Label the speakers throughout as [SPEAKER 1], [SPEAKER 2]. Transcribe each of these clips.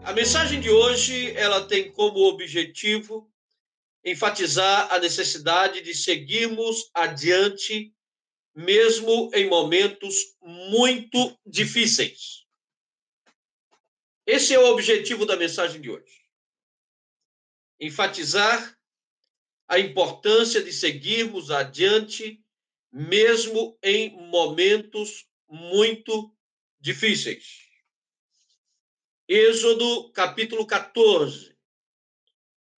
[SPEAKER 1] A mensagem de hoje, ela tem como objetivo enfatizar a necessidade de seguirmos adiante, mesmo em momentos muito difíceis. Esse é o objetivo da mensagem de hoje. Enfatizar a importância de seguirmos adiante, mesmo em momentos muito difíceis. Êxodo, capítulo 14.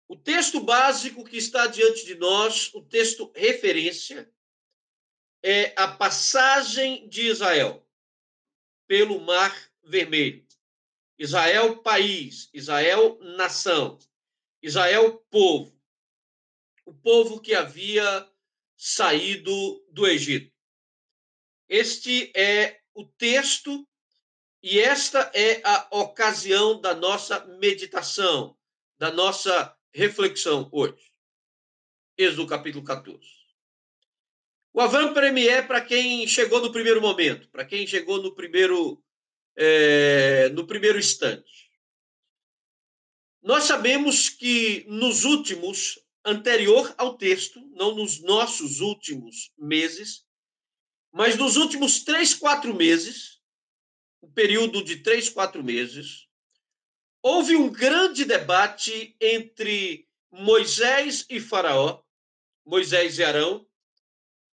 [SPEAKER 1] O texto básico que está diante de nós, o texto referência, é a passagem de Israel pelo Mar Vermelho. Israel, país. Israel, nação. Israel, povo. O povo que havia saído do Egito. Este é o texto e esta é a ocasião da nossa meditação, da nossa reflexão hoje. Êxodo capítulo 14. O avant-premier para quem chegou no primeiro momento, para quem chegou no primeiro instante. Nós sabemos que nos últimos, anterior ao texto, não nos nossos últimos meses, mas nos últimos 3, 4 meses, um período de 3, 4 meses, houve um grande debate entre Moisés e Faraó, Moisés e Arão,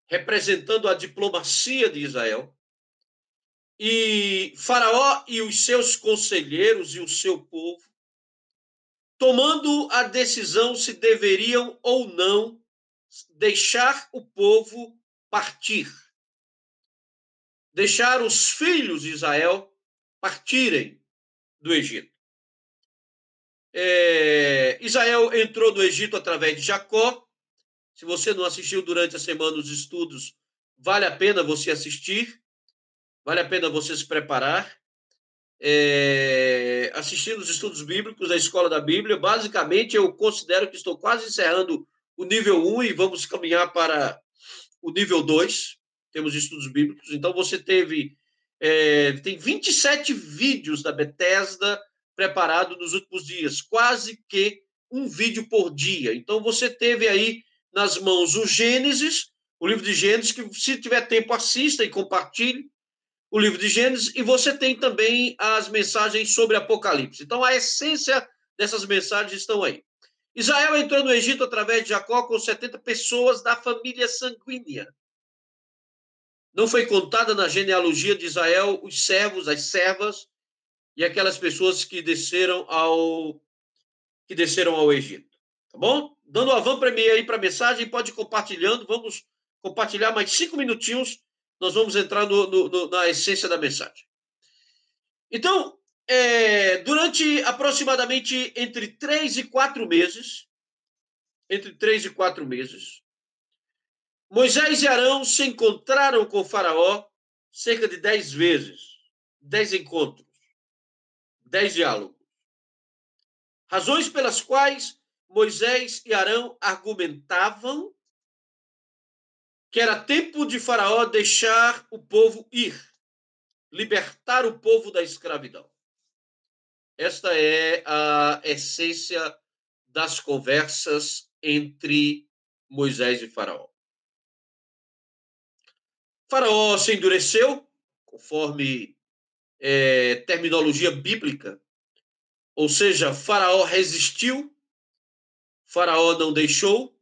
[SPEAKER 1] representando a diplomacia de Israel, e Faraó e os seus conselheiros e o seu povo, tomando a decisão se deveriam ou não deixar o povo partir, deixar os filhos de Israel partirem do Egito. Israel entrou no Egito através de Jacó. Se você não assistiu durante a semana os estudos, vale a pena você assistir, vale a pena você se preparar. Assistindo os estudos bíblicos da Escola da Bíblia, basicamente eu considero que estou quase encerrando o nível 1 e vamos caminhar para o nível 2, temos estudos bíblicos. Então você tem 27 vídeos da Bethesda preparado nos últimos dias, quase que um vídeo por dia. Então você teve aí nas mãos o Gênesis, o livro de Gênesis, que se tiver tempo assista e compartilhe o livro de Gênesis, e você tem também as mensagens sobre Apocalipse. Então a essência dessas mensagens estão aí. Israel entrou no Egito através de Jacó com 70 pessoas da família sanguínea. Não foi contada na genealogia de Israel os servos, as servas e aquelas pessoas que desceram ao Egito. Tá bom? Dando um avant-premier aí para a mensagem, pode ir compartilhando. Vamos compartilhar mais 5 minutinhos. Nós vamos entrar na essência da mensagem. Então, durante aproximadamente entre 3 e 4 meses, Moisés e Arão se encontraram com Faraó cerca de 10 vezes, 10 encontros, 10 diálogos. Razões pelas quais Moisés e Arão argumentavam que era tempo de Faraó deixar o povo ir, libertar o povo da escravidão. Esta é a essência das conversas entre Moisés e Faraó. Faraó se endureceu, conforme terminologia bíblica, ou seja, Faraó resistiu, Faraó não deixou,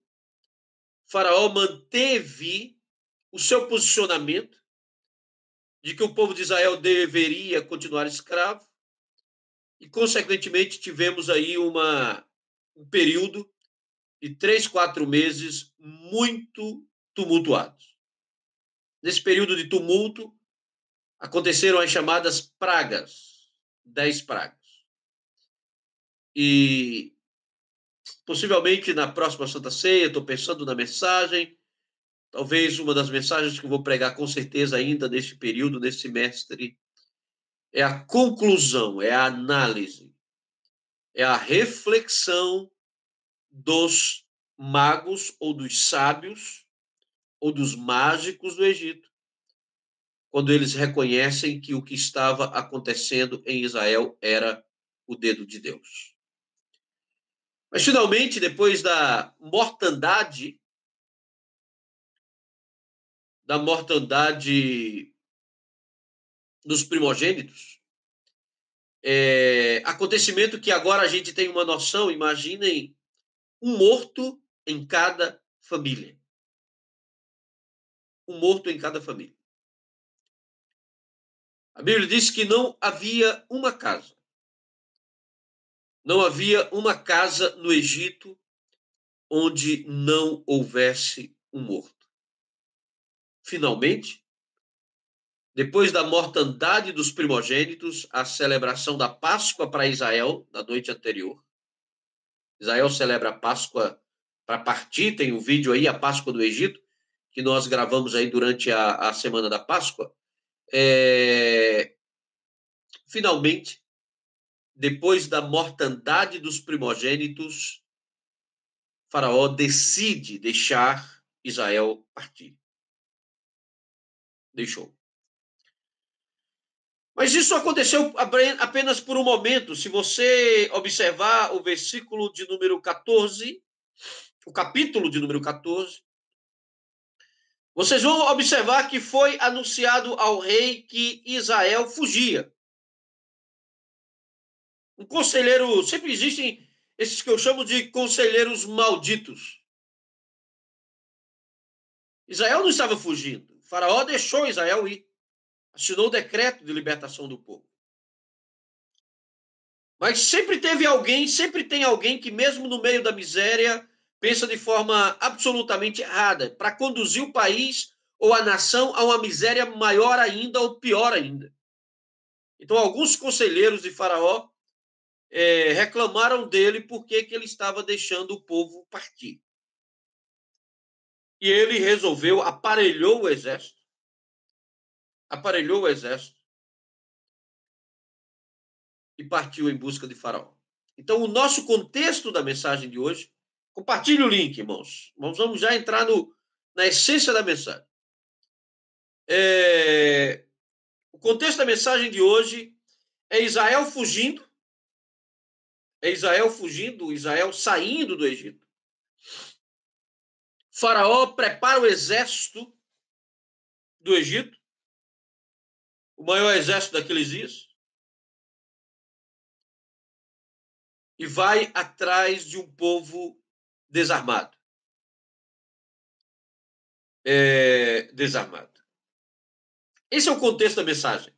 [SPEAKER 1] Faraó manteve o seu posicionamento de que o povo de Israel deveria continuar escravo, e, consequentemente, tivemos aí um período de 3, 4 meses muito tumultuados. Nesse período de tumulto, aconteceram as chamadas pragas, 10 pragas. E, possivelmente, na próxima Santa Ceia, estou pensando na mensagem, talvez uma das mensagens que eu vou pregar com certeza ainda nesse período, nesse semestre, é a conclusão, é a análise, é a reflexão dos magos ou dos sábios ou dos mágicos do Egito, quando eles reconhecem que o que estava acontecendo em Israel era o dedo de Deus. Mas, finalmente, depois da mortandade dos primogênitos, acontecimento que agora a gente tem uma noção, imaginem um morto em cada família. Um morto em cada família. A Bíblia diz que não havia uma casa. Não havia uma casa no Egito onde não houvesse um morto. Finalmente, depois da mortandade dos primogênitos, a celebração da Páscoa para Israel, na noite anterior. Israel celebra a Páscoa para partir, tem um vídeo aí, a Páscoa do Egito, que nós gravamos aí durante a semana da Páscoa. Finalmente, depois da mortandade dos primogênitos, Faraó decide deixar Israel partir. Deixou. Mas isso aconteceu apenas por um momento. Se você observar o versículo de número 14, o capítulo de número 14, vocês vão observar que foi anunciado ao rei que Israel fugia. Um conselheiro, sempre existem esses que eu chamo de conselheiros malditos. Israel não estava fugindo. O faraó deixou Israel ir. Assinou o decreto de libertação do povo. Mas sempre tem alguém que, mesmo no meio da miséria, pensa de forma absolutamente errada, para conduzir o país ou a nação a uma miséria maior ainda ou pior ainda. Então, alguns conselheiros de Faraó reclamaram dele porque que ele estava deixando o povo partir. E ele resolveu, aparelhou o exército, e partiu em busca de Faraó. Então, o nosso contexto da mensagem de hoje, compartilhe o link, irmãos. Vamos já entrar na essência da mensagem. O contexto da mensagem de hoje é Israel fugindo, Israel saindo do Egito. Faraó prepara o exército do Egito, o maior exército daqueles dias, e vai atrás de um povo desarmado. Desarmado. Esse é o contexto da mensagem.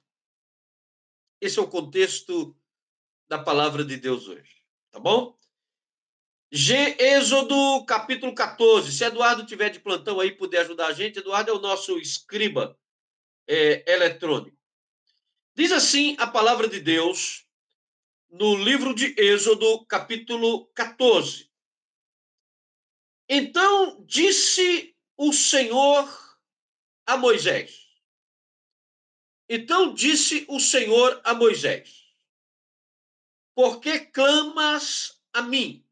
[SPEAKER 1] Esse é o contexto da palavra de Deus hoje. Tá bom? Êxodo capítulo 14. Se Eduardo tiver de plantão aí, puder ajudar a gente. Eduardo é o nosso escriba eletrônico. Diz assim a palavra de Deus no livro de Êxodo capítulo 14. Então disse o Senhor a Moisés. Então disse o Senhor a Moisés: por que clamas a mim?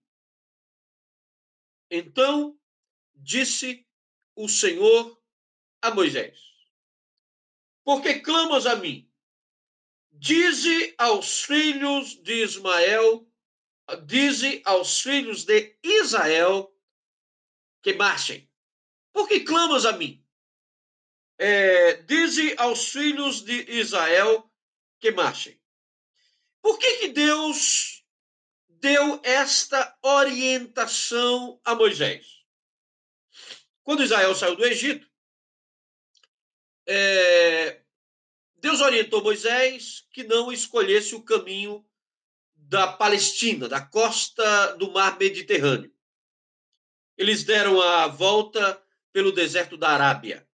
[SPEAKER 1] Então disse o Senhor a Moisés: por que clamas a mim? Dize aos filhos de Israel que marchem. Por que clamas a mim? Dize aos filhos de Israel que marchem. Por que Deus deu esta orientação a Moisés? Quando Israel saiu do Egito, Deus orientou Moisés que não escolhesse o caminho da Palestina, da costa do mar Mediterrâneo. Eles deram a volta pelo deserto da Arábia.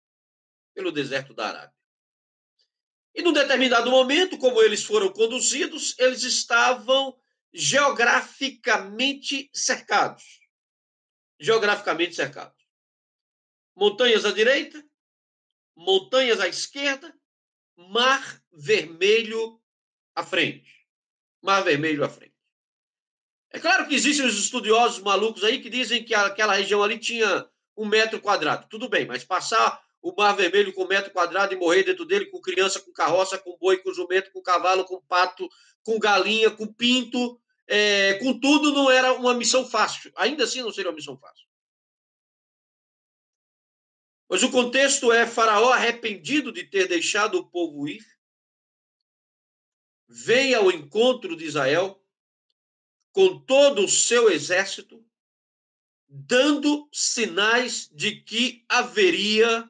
[SPEAKER 1] E num determinado momento, como eles foram conduzidos, eles estavam geograficamente cercados. Montanhas à direita, montanhas à esquerda, Mar Vermelho à frente. É claro que existem os estudiosos malucos aí que dizem que aquela região ali tinha 1 metro quadrado. Tudo bem, mas passar o Mar Vermelho com metro quadrado e morrer dentro dele com criança, com carroça, com boi, com jumento, com cavalo, com pato, com galinha, com pinto, com tudo, não era uma missão fácil. Ainda assim não seria uma missão fácil. Mas o contexto é Faraó arrependido de ter deixado o povo ir, vem ao encontro de Israel com todo o seu exército, dando sinais de que haveria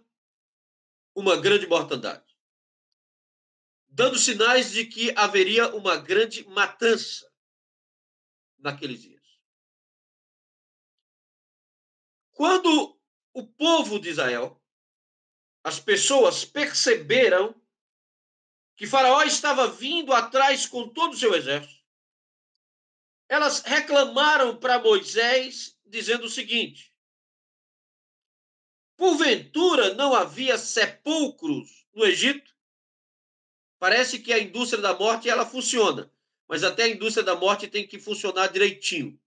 [SPEAKER 1] uma grande mortandade. Dando sinais de que haveria uma grande matança naqueles dias. Quando o povo de Israel, as pessoas perceberam que Faraó estava vindo atrás com todo o seu exército, elas reclamaram para Moisés, dizendo o seguinte: porventura não havia sepulcros no Egito? Parece que a indústria da morte ela funciona, mas até a indústria da morte tem que funcionar direitinho.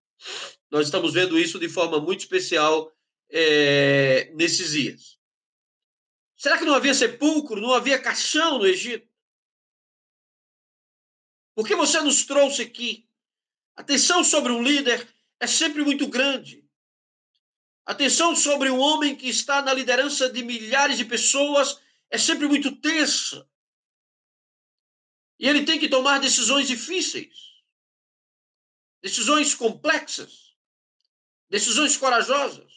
[SPEAKER 1] Nós estamos vendo isso de forma muito especial nesses dias. Será que não havia sepulcro, não havia caixão no Egito? Por que você nos trouxe aqui? A tensão sobre um líder é sempre muito grande. A tensão sobre um homem que está na liderança de milhares de pessoas é sempre muito tensa. E ele tem que tomar decisões difíceis, decisões complexas, decisões corajosas.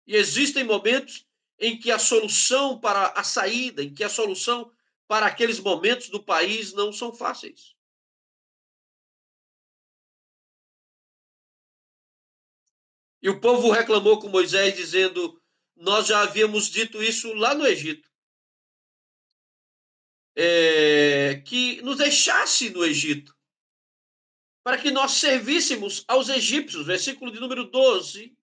[SPEAKER 1] E existem momentos em que a solução para a saída, em que a solução para aqueles momentos do país não são fáceis. E o povo reclamou com Moisés, dizendo: nós já havíamos dito isso lá no Egito. Que nos deixasse no Egito, para que nós servíssemos aos egípcios. Versículo de número 12.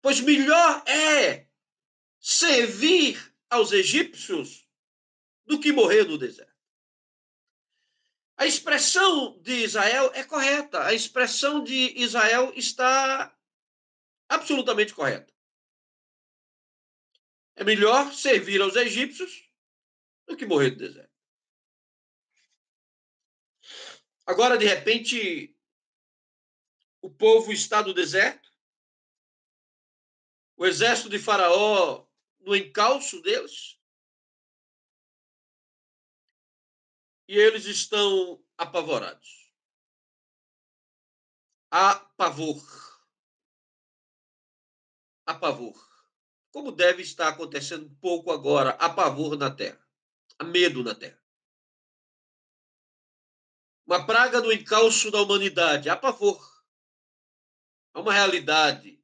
[SPEAKER 1] Pois melhor é servir aos egípcios do que morrer no deserto. A expressão de Israel é correta. A expressão de Israel está absolutamente correta. É melhor servir aos egípcios do que morrer no deserto. Agora, de repente, o povo está no deserto, o exército de Faraó no encalço deles, e eles estão apavorados. Há pavor. Há pavor. Como deve estar acontecendo um pouco agora, há pavor na terra. Há medo na terra. Uma praga no encalço da humanidade. Há pavor. Há uma realidade.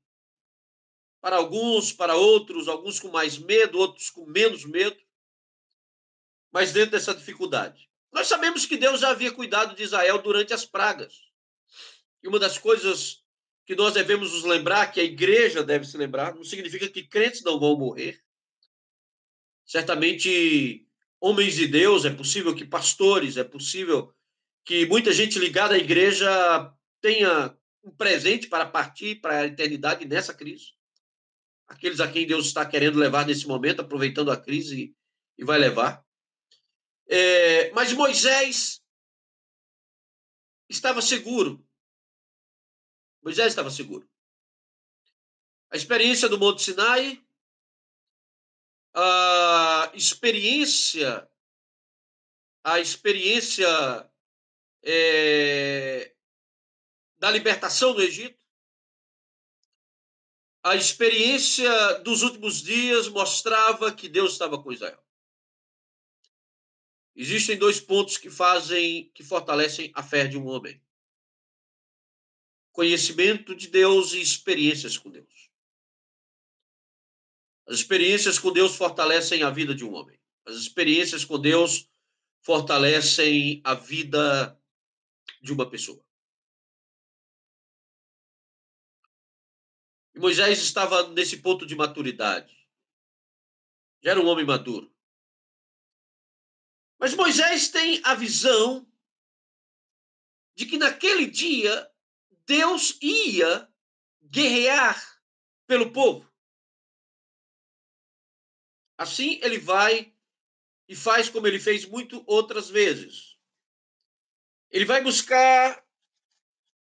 [SPEAKER 1] Para alguns, para outros, alguns com mais medo, outros com menos medo, mas dentro dessa dificuldade. Nós sabemos que Deus já havia cuidado de Israel durante as pragas. E uma das coisas que nós devemos nos lembrar, que a igreja deve se lembrar, não significa que crentes não vão morrer. Certamente, homens de Deus, é possível que pastores, é possível que muita gente ligada à igreja tenha um presente para partir para a eternidade nessa crise. Aqueles a quem Deus está querendo levar nesse momento, aproveitando a crise e vai levar. Mas Moisés estava seguro. Moisés estava seguro. A experiência do Monte Sinai, a experiência da libertação do Egito, a experiência dos últimos dias mostrava que Deus estava com Israel. Existem dois pontos que fortalecem a fé de um homem: conhecimento de Deus e experiências com Deus. As experiências com Deus fortalecem a vida de um homem. As experiências com Deus fortalecem a vida de uma pessoa. E Moisés estava nesse ponto de maturidade. Já era um homem maduro. Mas Moisés tem a visão de que naquele dia Deus ia guerrear pelo povo. Assim, ele vai e faz como ele fez muito outras vezes. Ele vai buscar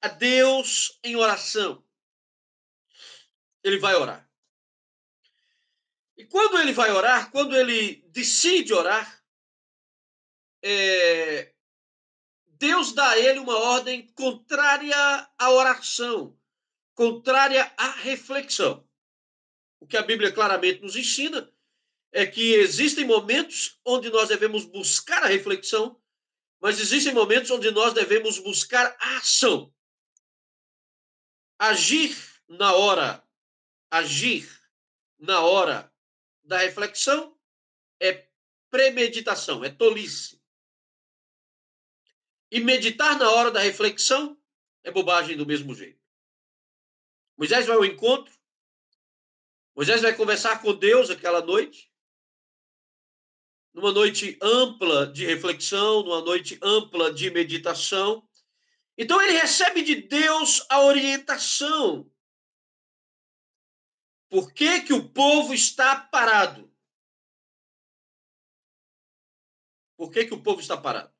[SPEAKER 1] a Deus em oração. Ele vai orar. E quando ele vai orar, quando ele decide orar, Deus dá a ele uma ordem contrária à oração, contrária à reflexão. O que a Bíblia claramente nos ensina é que existem momentos onde nós devemos buscar a reflexão, mas existem momentos onde nós devemos buscar a ação. Agir na hora, agir na hora da reflexão é premeditação, é tolice. E meditar na hora da reflexão é bobagem do mesmo jeito. Moisés vai ao encontro, Moisés vai conversar com Deus aquela noite, numa noite ampla de reflexão, numa noite ampla de meditação. Então ele recebe de Deus a orientação. Por que que o povo está parado? Por que que o povo está parado?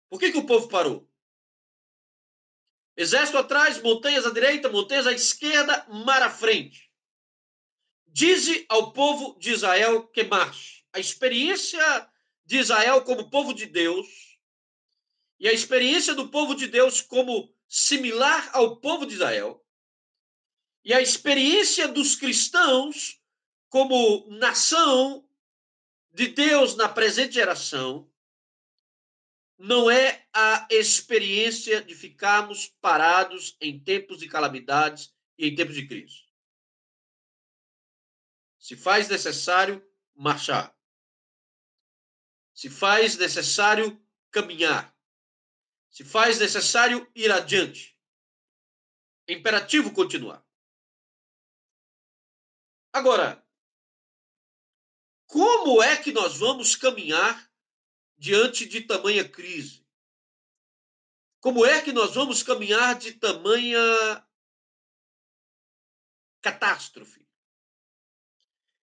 [SPEAKER 1] Por que que o povo parou? Exército atrás, montanhas à direita, montanhas à esquerda, mar à frente. Dize ao povo de Israel que marche. A experiência de Israel como povo de Deus e a experiência do povo de Deus como similar ao povo de Israel e a experiência dos cristãos como nação de Deus na presente geração não é a experiência de ficarmos parados em tempos de calamidades e em tempos de crise. Se faz necessário marchar. Se faz necessário caminhar. Se faz necessário ir adiante. É imperativo continuar. Agora, como é que nós vamos caminhar diante de tamanha crise? Como é que nós vamos caminhar de tamanha catástrofe?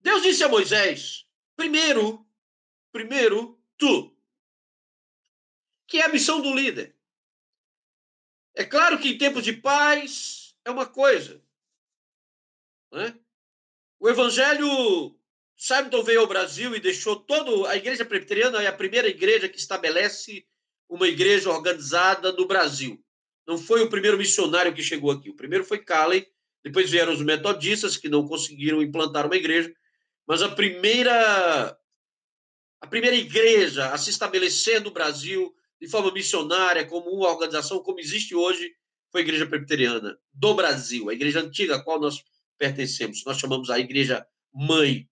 [SPEAKER 1] Deus disse a Moisés, primeiro tu, que é a missão do líder. É claro que em tempos de paz é uma coisa, né? O evangelho, Simon veio ao Brasil e deixou toda a igreja presbiteriana, é a primeira igreja que estabelece uma igreja organizada no Brasil. Não foi o primeiro missionário que chegou aqui. O primeiro foi Calley, depois vieram os metodistas, que não conseguiram implantar uma igreja, mas a primeira igreja a se estabelecer no Brasil de forma missionária, como uma organização, como existe hoje, foi a Igreja Presbiteriana do Brasil, a igreja antiga a qual nós pertencemos. Nós chamamos a igreja mãe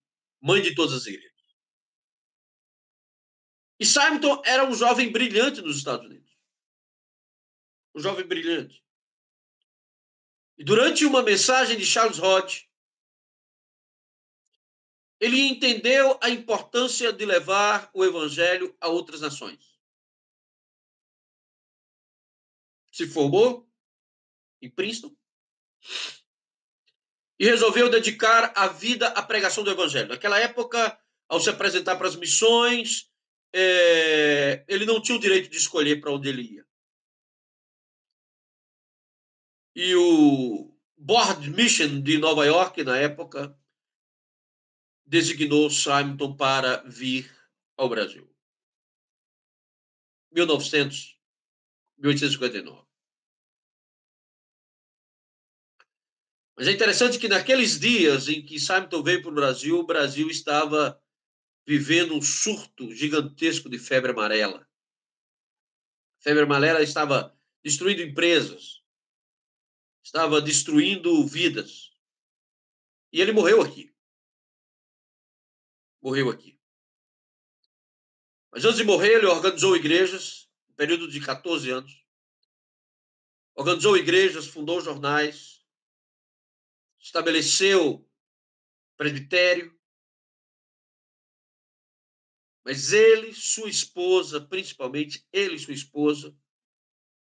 [SPEAKER 1] de todas as igrejas. E Simon era um jovem brilhante nos Estados Unidos. Um jovem brilhante. E durante uma mensagem de Charles Hodge, ele entendeu a importância de levar o evangelho a outras nações. Se formou em Princeton e resolveu dedicar a vida à pregação do evangelho. Naquela época, ao se apresentar para as missões, ele não tinha o direito de escolher para onde ele ia. E o Board Mission de Nova York, na época, designou Simon para vir ao Brasil. 1859. Mas é interessante que naqueles dias em que Simon veio para o Brasil estava vivendo um surto gigantesco de febre amarela. A febre amarela estava destruindo empresas, estava destruindo vidas. E ele morreu aqui. Morreu aqui. Mas antes de morrer, ele organizou igrejas, no período de 14 anos. Organizou igrejas, fundou jornais, estabeleceu presbitério. Mas ele, sua esposa, principalmente ele e sua esposa,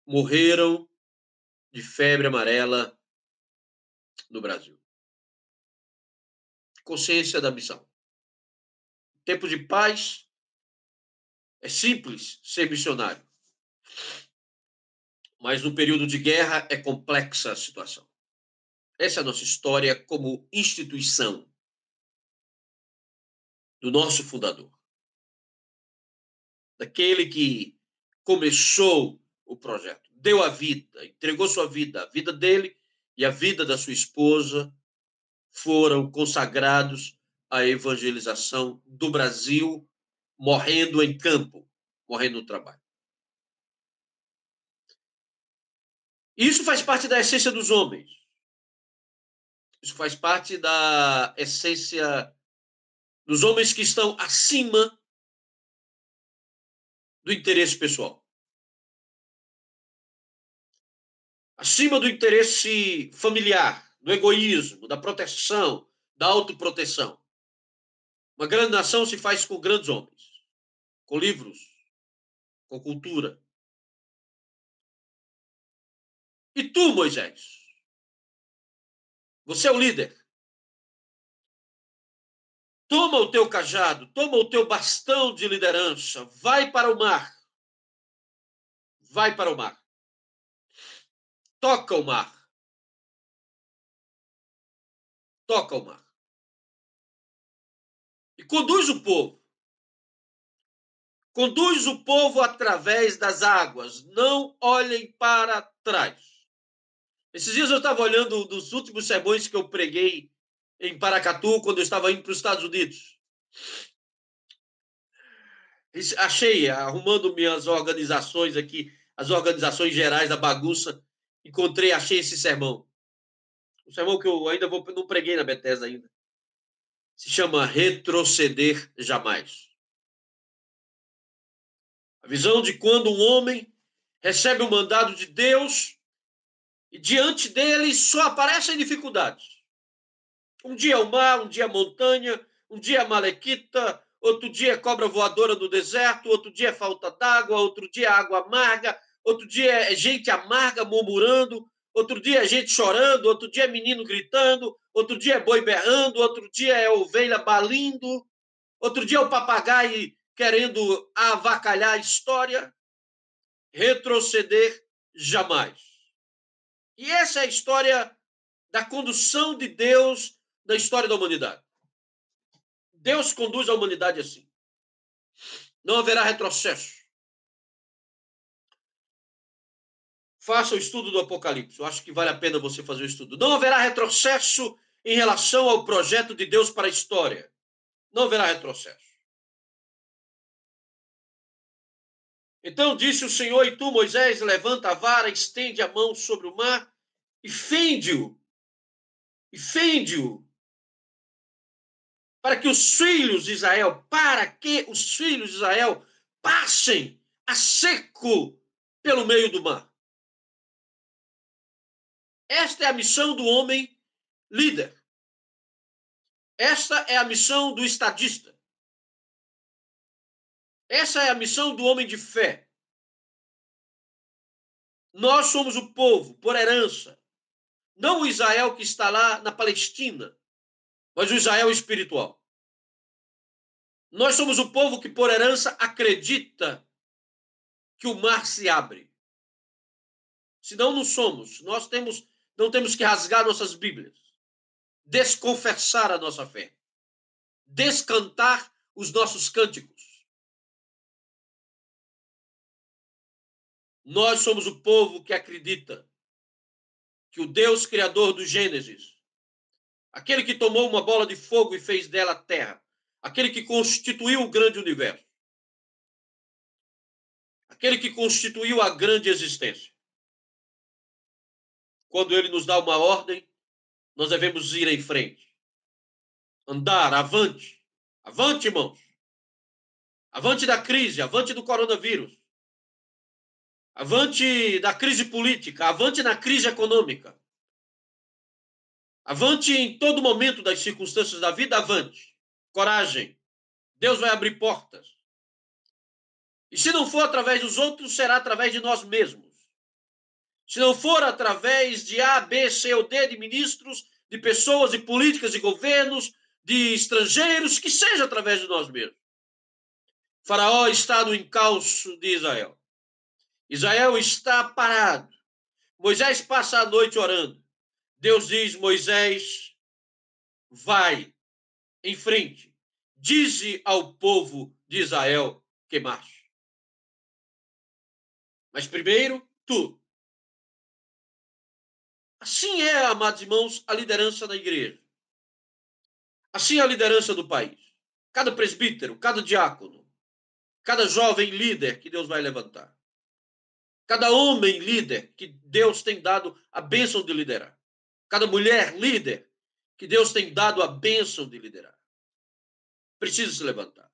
[SPEAKER 1] morreram de febre amarela no Brasil. Consciência da missão. Tempo de paz é simples ser missionário, mas no período de guerra é complexa a situação. Essa é a nossa história como instituição do nosso fundador, daquele que começou o projeto, deu a vida, entregou sua vida, a vida dele e a vida da sua esposa foram consagrados à evangelização do Brasil, morrendo em campo, morrendo no trabalho. Isso faz parte da essência dos homens. Isso faz parte da essência dos homens que estão acima do interesse pessoal. Acima do interesse familiar, do egoísmo, da proteção, da autoproteção. Uma grande nação se faz com grandes homens, com livros, com cultura. E tu, Moisés? Você é o líder. Toma o teu cajado, toma o teu bastão de liderança, vai para o mar. Vai para o mar. Toca o mar. Toca o mar. E conduz o povo. Conduz o povo através das águas. Não olhem para trás. Esses dias eu estava olhando dos últimos sermões que eu preguei em Paracatu, quando eu estava indo para os Estados Unidos. Achei, arrumando minhas organizações aqui, as organizações gerais da bagunça, achei esse sermão. Um sermão que eu ainda não preguei na Bethesda ainda. Se chama Retroceder Jamais. A visão de quando um homem recebe o mandado de Deus e diante dele só aparecem dificuldades. Um dia é o mar, um dia é a montanha, um dia é a malequita, outro dia é cobra voadora do deserto, outro dia é falta d'água, outro dia é água amarga, outro dia é gente amarga murmurando, outro dia é gente chorando, outro dia é menino gritando, outro dia é boi berrando, outro dia é ovelha balindo, outro dia é o papagaio querendo avacalhar a história. Retroceder jamais. E essa é a história da condução de Deus na história da humanidade. Deus conduz a humanidade assim. Não haverá retrocesso. Faça o estudo do Apocalipse. Eu acho que vale a pena você fazer o estudo. Não haverá retrocesso em relação ao projeto de Deus para a história. Não haverá retrocesso. Então disse o Senhor, e tu, Moisés, levanta a vara, estende a mão sobre o mar e fende-o. E fende-o. Para que os filhos de Israel passem a seco pelo meio do mar. Esta é a missão do homem líder. Esta é a missão do estadista. Essa é a missão do homem de fé. Nós somos o povo, por herança. Não o Israel que está lá na Palestina, mas o Israel espiritual. Nós somos o povo que, por herança, acredita que o mar se abre. Senão não somos. Não temos que rasgar nossas Bíblias, desconfessar a nossa fé, descantar os nossos cânticos. Nós somos o povo que acredita que o Deus criador do Gênesis, aquele que tomou uma bola de fogo e fez dela a terra, aquele que constituiu o grande universo, aquele que constituiu a grande existência. Quando ele nos dá uma ordem, nós devemos ir em frente. Andar, avante. Avante, irmãos. Avante da crise, avante do coronavírus. Avante da crise política, avante na crise econômica. Avante em todo momento das circunstâncias da vida, avante. Coragem. Deus vai abrir portas. E se não for através dos outros, será através de nós mesmos. Se não for através de A, B, C ou D, de ministros, de pessoas, de políticas, de governos, de estrangeiros, que seja através de nós mesmos. Faraó está no encalço de Israel. Israel está parado. Moisés passa a noite orando. Deus diz, Moisés, vai em frente. Dize ao povo de Israel que marche. Mas primeiro, tu. Assim é, amados irmãos, a liderança da igreja. Assim é a liderança do país. Cada presbítero, cada diácono, cada jovem líder que Deus vai levantar. Cada homem líder que Deus tem dado a bênção de liderar. Cada mulher líder que Deus tem dado a bênção de liderar. Precisa se levantar.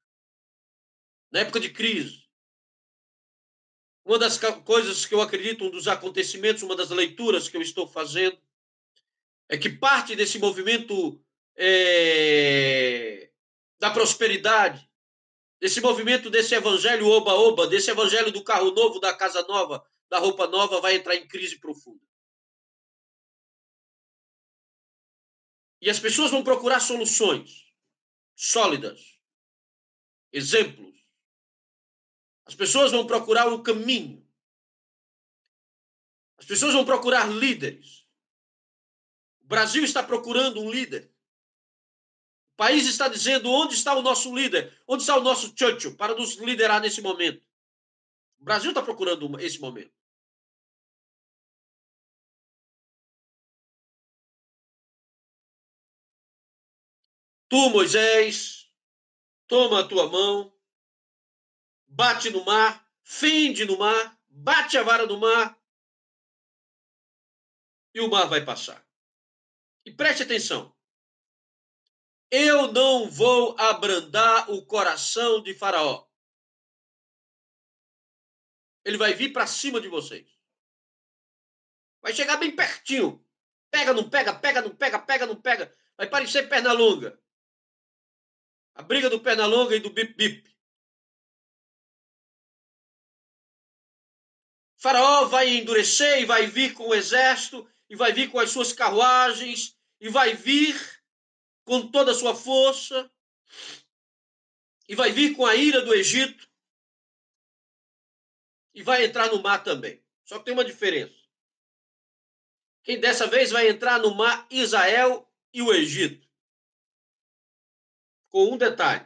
[SPEAKER 1] Na época de crise, uma das coisas que eu acredito, um dos acontecimentos, uma das leituras que eu estou fazendo, é que parte desse movimento da prosperidade, desse movimento, desse evangelho oba-oba, desse evangelho do carro novo, da casa nova, da roupa nova, vai entrar em crise profunda. E as pessoas vão procurar soluções sólidas, exemplos. As pessoas vão procurar um caminho. As pessoas vão procurar líderes. O Brasil está procurando um líder. O país está dizendo onde está o nosso líder, onde está o nosso Churchill para nos liderar nesse momento. O Brasil está procurando esse momento. Tu, Moisés, toma a tua mão, bate no mar, fende no mar, bate a vara no mar e o mar vai passar. E preste atenção. Eu não vou abrandar o coração de Faraó. Ele vai vir para cima de vocês. Vai chegar bem pertinho. Pega, não pega, pega, não pega, pega, não pega. Vai parecer perna longa. A briga do perna longa e do bip-bip. Faraó vai endurecer e vai vir com o exército, e vai vir com as suas carruagens, e vai vir com toda a sua força, e vai vir com a ira do Egito, e vai entrar no mar também. Só que tem uma diferença. Quem dessa vez vai entrar no mar, Israel e o Egito. Com um detalhe.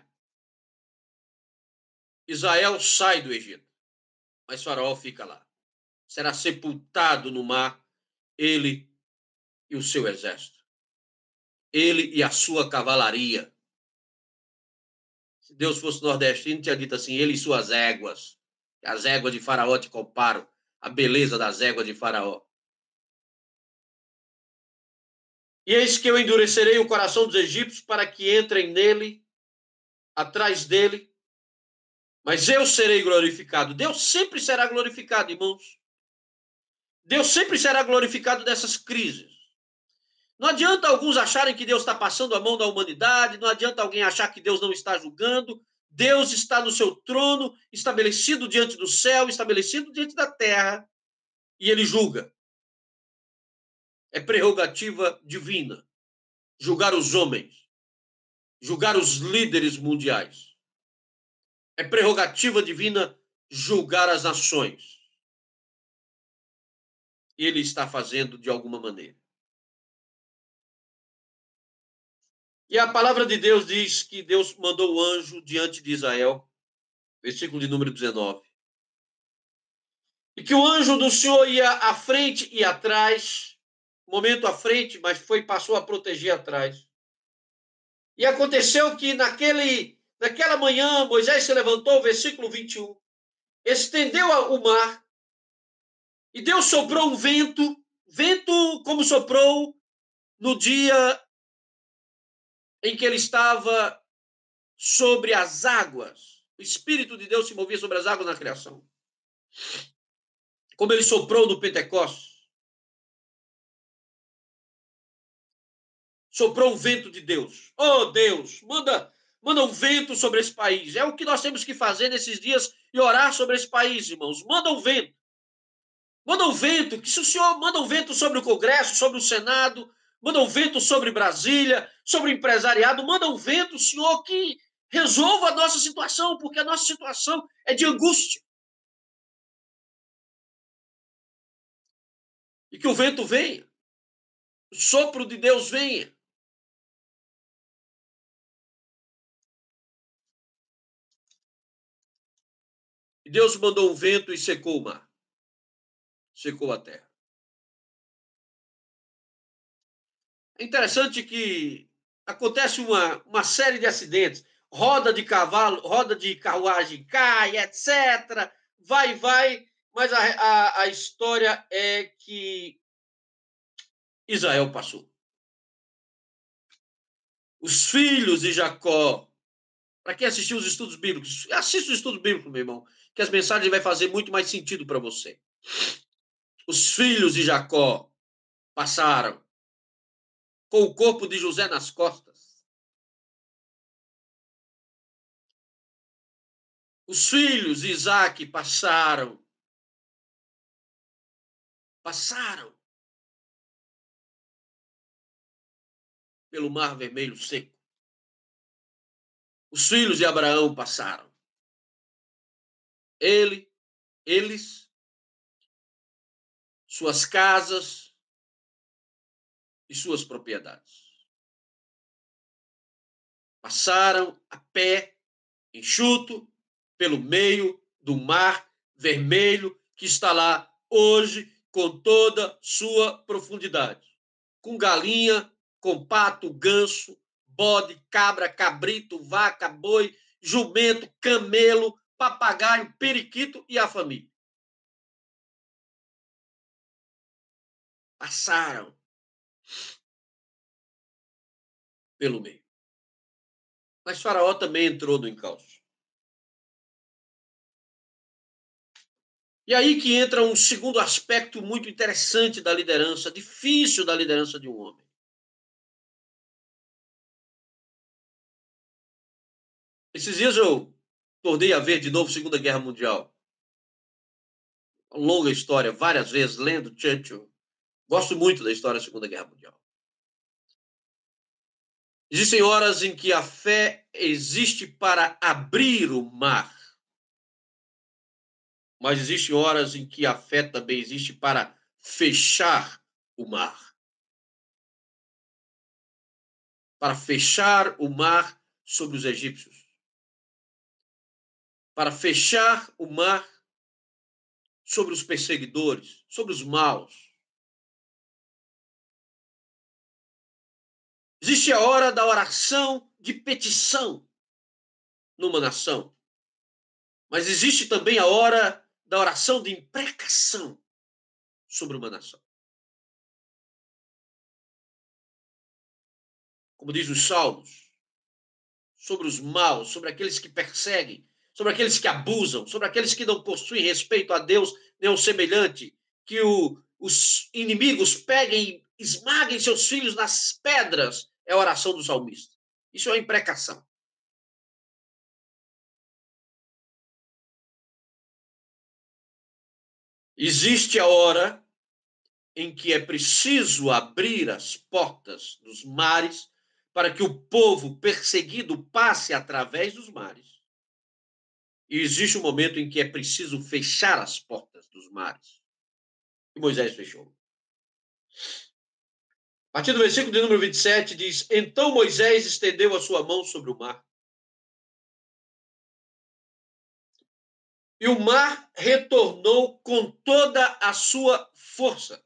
[SPEAKER 1] Israel sai do Egito, mas Faraó fica lá. Será sepultado no mar, ele e o seu exército. Ele e a sua cavalaria. Se Deus fosse nordestino, tinha dito assim, ele e suas éguas. As éguas de Faraó te comparam. A beleza das éguas de Faraó. E eis que eu endurecerei o coração dos egípcios para que entrem nele, atrás dele, mas eu serei glorificado. Deus sempre será glorificado, irmãos. Deus sempre será glorificado nessas crises. Não adianta alguns acharem que Deus está passando a mão da humanidade, não adianta alguém achar que Deus não está julgando. Deus está no seu trono, estabelecido diante do céu, estabelecido diante da terra, e ele julga. É prerrogativa divina julgar os homens, julgar os líderes mundiais. É prerrogativa divina julgar as nações. E ele está fazendo de alguma maneira. E a palavra de Deus diz que Deus mandou o anjo diante de Israel, versículo de número 19. E que o anjo do Senhor ia à frente e atrás, momento à frente, mas passou a proteger atrás. E aconteceu que naquela manhã, Moisés se levantou, versículo 21, estendeu o mar, e Deus soprou um vento como soprou no dia em que ele estava sobre as águas. O Espírito de Deus se movia sobre as águas na criação. Como ele soprou no Pentecostes. Soprou um vento de Deus. Oh, Deus, manda um vento sobre esse país. É o que nós temos que fazer nesses dias e orar sobre esse país, irmãos. Manda um vento. Manda um vento, que se o senhor manda um vento sobre o Congresso, sobre o Senado, manda um vento sobre Brasília, sobre o empresariado, manda um vento, senhor, que resolva a nossa situação, porque a nossa situação é de angústia. E que o vento venha, o sopro de Deus venha. E Deus mandou um vento e secou o mar, secou a terra. É interessante que acontece uma série de acidentes, roda de cavalo, roda de carruagem cai, etc. Vai, mas a história é que Israel passou. Os filhos de Jacó, para quem assistiu os estudos bíblicos, assista os estudos bíblicos, meu irmão, que as mensagens vai fazer muito mais sentido para você. Os filhos de Jacó passaram com o corpo de José nas costas. Os filhos de Isaac passaram pelo Mar Vermelho seco. Os filhos de Abraão passaram. Eles, suas casas e suas propriedades. Passaram a pé, enxuto, pelo meio do Mar Vermelho, que está lá hoje com toda sua profundidade. Com galinha, com pato, ganso, bode, cabra, cabrito, vaca, boi, jumento, camelo, papagaio, periquito e a família. Passaram pelo meio. Mas Faraó também entrou no encalço. E aí que entra um segundo aspecto muito interessante da liderança, difícil da liderança de um homem. Esses dias eu tornei a ver de novo Segunda Guerra Mundial. Uma longa história, várias vezes, lendo Churchill. Gosto muito da história da Segunda Guerra Mundial. Existem horas em que a fé existe para abrir o mar. Mas existem horas em que a fé também existe para fechar o mar. Para fechar o mar sobre os egípcios. Para fechar o mar sobre os perseguidores, sobre os maus. Existe a hora da oração de petição numa nação. Mas existe também a hora da oração de imprecação sobre uma nação. Como diz os Salmos, sobre os maus, sobre aqueles que perseguem, sobre aqueles que abusam, sobre aqueles que não possuem respeito a Deus nem ao semelhante, que os inimigos peguem e esmaguem seus filhos nas pedras, é a oração do salmista. Isso é uma imprecação. Existe a hora em que é preciso abrir as portas dos mares para que o povo perseguido passe através dos mares. E existe um momento em que é preciso fechar as portas dos mares. E Moisés fechou. A partir do versículo de número 27 diz: Então Moisés estendeu a sua mão sobre o mar. E o mar retornou com toda a sua força.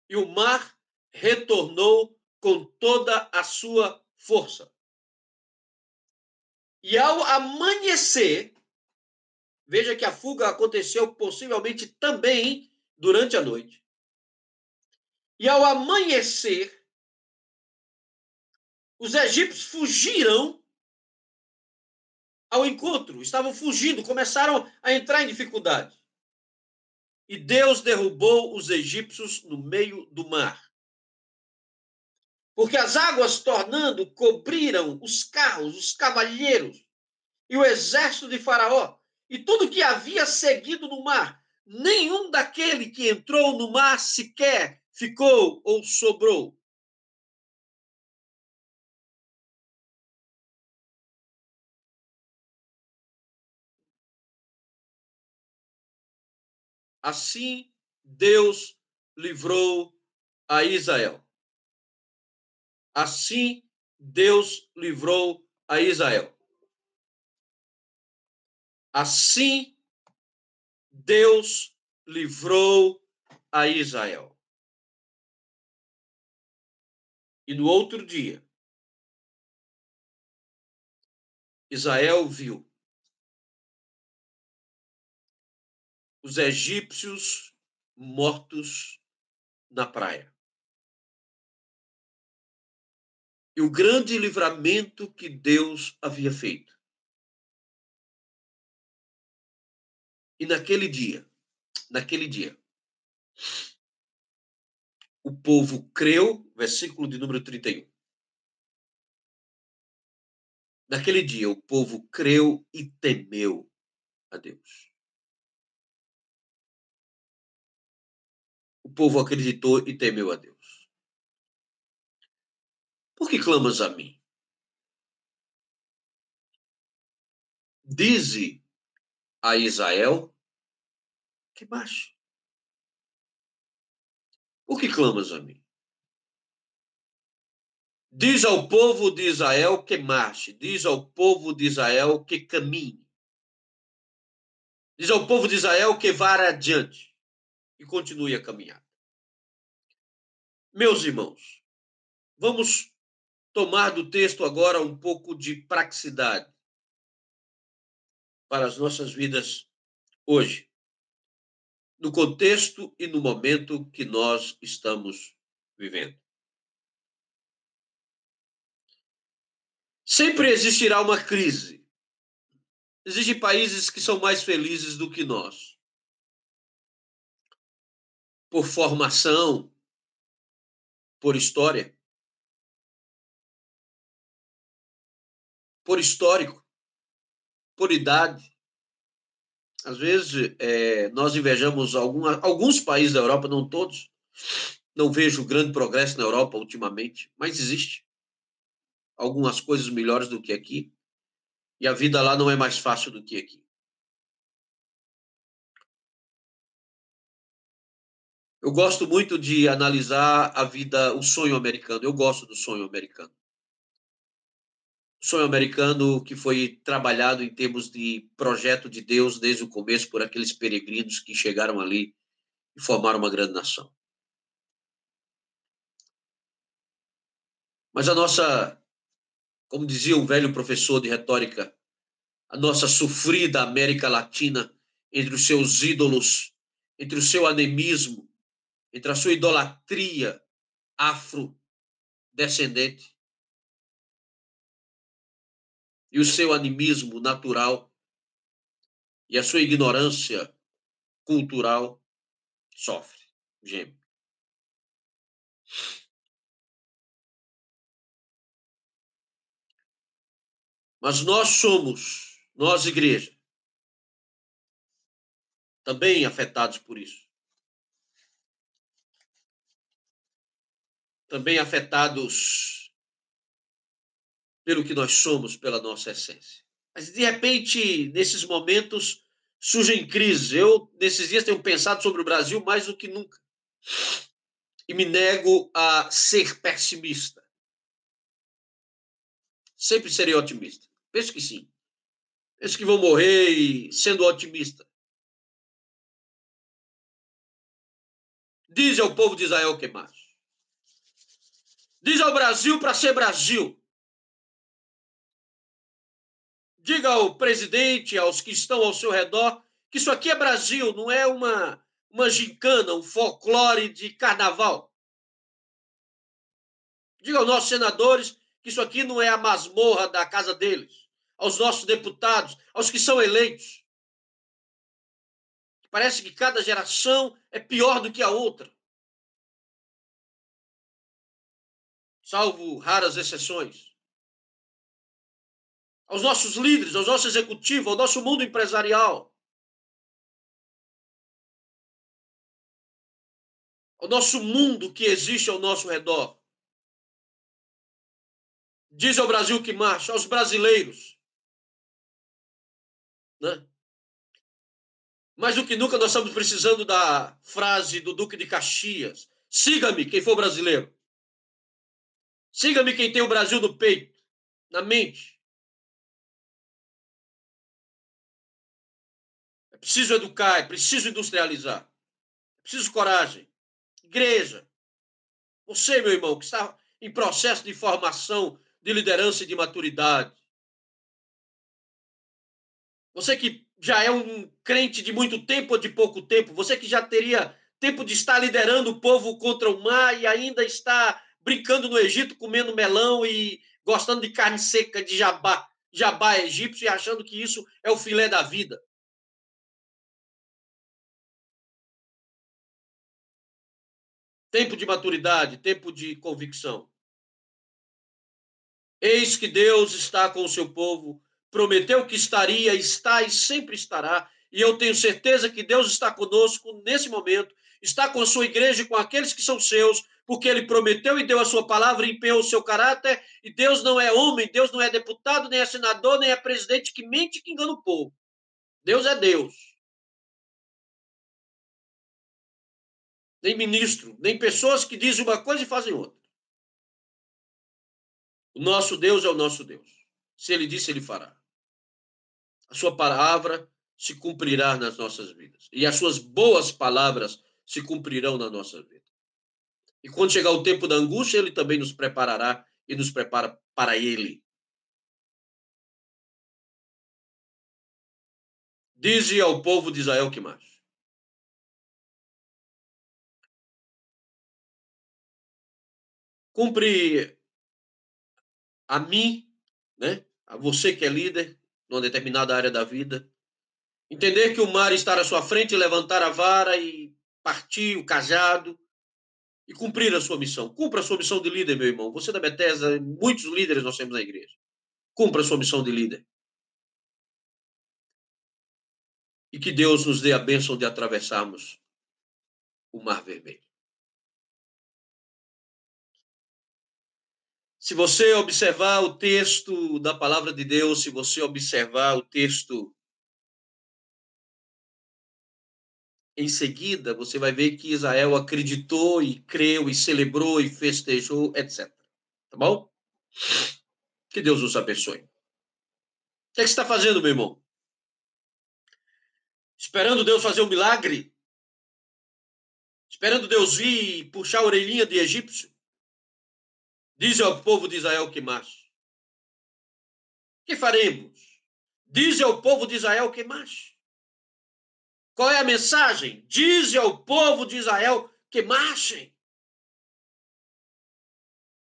[SPEAKER 1] E o mar retornou com toda a sua força. E ao amanhecer, veja que a fuga aconteceu possivelmente também durante a noite. E ao amanhecer, os egípcios fugiram ao encontro, estavam fugindo, começaram a entrar em dificuldade. E Deus derrubou os egípcios no meio do mar. Porque as águas tornando cobriram os carros, os cavalheiros e o exército de Faraó. e tudo que havia seguido no mar, nenhum daquele que entrou no mar sequer ficou ou sobrou. Assim, Deus livrou a Israel. Assim, Deus livrou a Israel. Assim, Deus livrou a Israel. E no outro dia, Israel viu os egípcios mortos na praia. E o grande livramento que Deus havia feito. E naquele dia, o povo creu, versículo de número 31. Naquele dia, o povo creu e temeu a Deus. O povo acreditou e temeu a Deus. Por que clamas a mim? Dize a Israel que baixe. Por que clamas a mim? Diz ao povo de Israel que marche. Diz ao povo de Israel que caminhe. Diz ao povo de Israel que vá adiante e continue a caminhar. Meus irmãos, vamos tomar do texto agora um pouco de praticidade para as nossas vidas hoje, no contexto e no momento que nós estamos vivendo. Sempre existirá uma crise. Existem países que são mais felizes do que nós. Por formação, por história, por histórico, por idade. Às vezes, nós invejamos alguns países da Europa, não todos. Não vejo grande progresso na Europa ultimamente, mas existe algumas coisas melhores do que aqui. E a vida lá não é mais fácil do que aqui. Eu gosto muito de analisar a vida, o sonho americano. Eu gosto do sonho americano. O sonho americano que foi trabalhado em termos de projeto de Deus desde o começo por aqueles peregrinos que chegaram ali e formaram uma grande nação. Mas a nossa, como dizia um velho professor de retórica, a nossa sofrida América Latina, entre os seus ídolos, entre o seu animismo, entre a sua idolatria afrodescendente e o seu animismo natural e a sua ignorância cultural, sofre, geme. Mas nós igreja, também afetados por isso. Também afetados pelo que nós somos, pela nossa essência. Mas, de repente, nesses momentos, surgem crises. Eu, nesses dias, tenho pensado sobre o Brasil mais do que nunca. E me nego a ser pessimista. Sempre serei otimista. Penso que sim. Penso que vou morrer e sendo otimista. Diz ao povo de Israel que mais. Diz ao Brasil para ser Brasil. Diga ao presidente, aos que estão ao seu redor, que isso aqui é Brasil, não é uma gincana, um folclore de carnaval. Diga aos nossos senadores que isso aqui não é a masmorra da casa deles. Aos nossos deputados, aos que são eleitos. Parece que cada geração é pior do que a outra. Salvo raras exceções. aos nossos líderes, ao nosso executivo, ao nosso mundo empresarial, ao nosso mundo que existe ao nosso redor. Diz ao Brasil que marcha, aos brasileiros, né? Mais do que nunca nós estamos precisando da frase do Duque de Caxias: siga-me quem for brasileiro. Siga-me quem tem o Brasil no peito, na mente. É preciso educar, é preciso industrializar. É preciso coragem. Igreja, você, meu irmão, que está em processo de formação, de liderança e de maturidade. Você que já é um crente de muito tempo ou de pouco tempo, você que já teria tempo de estar liderando o povo contra o mar e ainda está brincando no Egito, comendo melão e gostando de carne seca, de jabá egípcio e achando que isso é o filé da vida. Tempo de maturidade, tempo de convicção. Eis que Deus está com o seu povo, prometeu que estaria, está e sempre estará, e eu tenho certeza que Deus está conosco nesse momento, está com a sua igreja e com aqueles que são seus, porque ele prometeu e deu a sua palavra, empenhou o seu caráter, e Deus não é homem, Deus não é deputado, nem é senador, nem é presidente que mente e que engana o povo. Deus é Deus. Nem ministro, nem pessoas que dizem uma coisa e fazem outra. O nosso Deus é o nosso Deus. Se ele disse, ele fará. A sua palavra se cumprirá nas nossas vidas. E as suas boas palavras se cumprirão na nossa vida. E quando chegar o tempo da angústia, ele também nos preparará e nos prepara para ele. Dize ao povo de Israel que mais. Cumpre a mim, né? A você que é líder numa determinada área da vida. Entender que o mar está à sua frente, levantar a vara e partir o cajado e cumprir a sua missão. Cumpra a sua missão de líder, meu irmão. Você da Bethesda, muitos líderes nós temos na igreja. Cumpra a sua missão de líder. E que Deus nos dê a bênção de atravessarmos o Mar Vermelho. Se você observar o texto da palavra de Deus, se você observar o texto em seguida, você vai ver que Israel acreditou e creu e celebrou e festejou, etc. Tá bom? Que Deus nos abençoe. O que é que você está fazendo, meu irmão? Esperando Deus fazer um milagre? Esperando Deus vir e puxar a orelhinha de egípcio? Diz ao povo de Israel que marche. Que faremos? Diz ao povo de Israel que marche. Qual é a mensagem? Diz ao povo de Israel que marchem.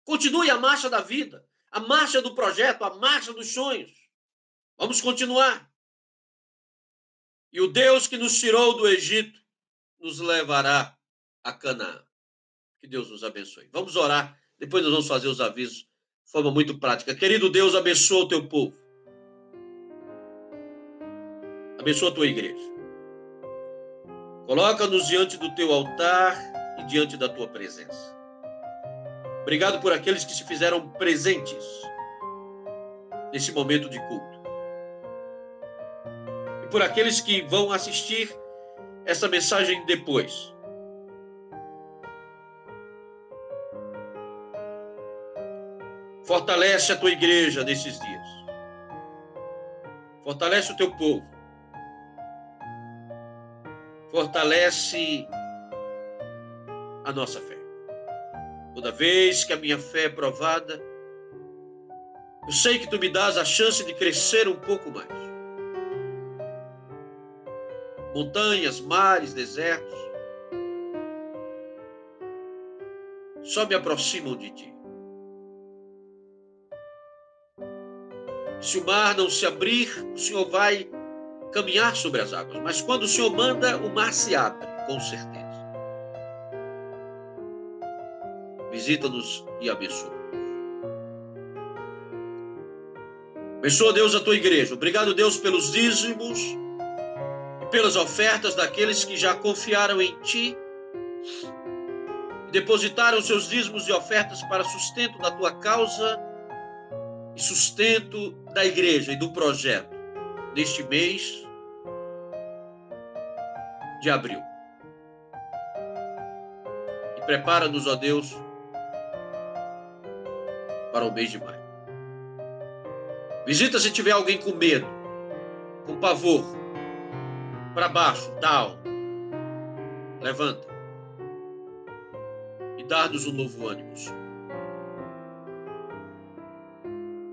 [SPEAKER 1] Continue a marcha da vida, a marcha do projeto, a marcha dos sonhos. Vamos continuar. E o Deus que nos tirou do Egito nos levará a Canaã. Que Deus nos abençoe. Vamos orar, depois nós vamos fazer os avisos de forma muito prática. Querido Deus, abençoa o teu povo. Abençoa a tua igreja. Coloca-nos diante do teu altar e diante da tua presença. Obrigado por aqueles que se fizeram presentes nesse momento de culto. E por aqueles que vão assistir essa mensagem depois. Fortalece a tua igreja nesses dias. Fortalece o teu povo. Fortalece a nossa fé. Toda vez que a minha fé é provada, eu sei que tu me dás a chance de crescer um pouco mais. Montanhas, mares, desertos, só me aproximam de ti. Se o mar não se abrir, o Senhor vai caminhar sobre as águas. Mas quando o Senhor manda, o mar se abre, com certeza. Visita-nos e abençoa. Abençoa, Deus, a tua igreja. Obrigado, Deus, pelos dízimos e pelas ofertas daqueles que já confiaram em ti e depositaram seus dízimos e ofertas para sustento da tua causa e sustento da igreja e do projeto neste mês de abril. E prepara-nos, ó Deus, para o mês de maio. Visita se tiver alguém com medo, com pavor, para baixo, down. Levanta e dá-nos um novo ânimo, Senhor.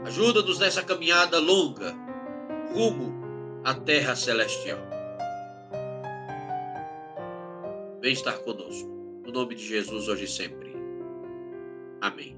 [SPEAKER 1] Ajuda-nos nessa caminhada longa, rumo à terra celestial. Vem estar conosco. No nome de Jesus, hoje e sempre. Amém.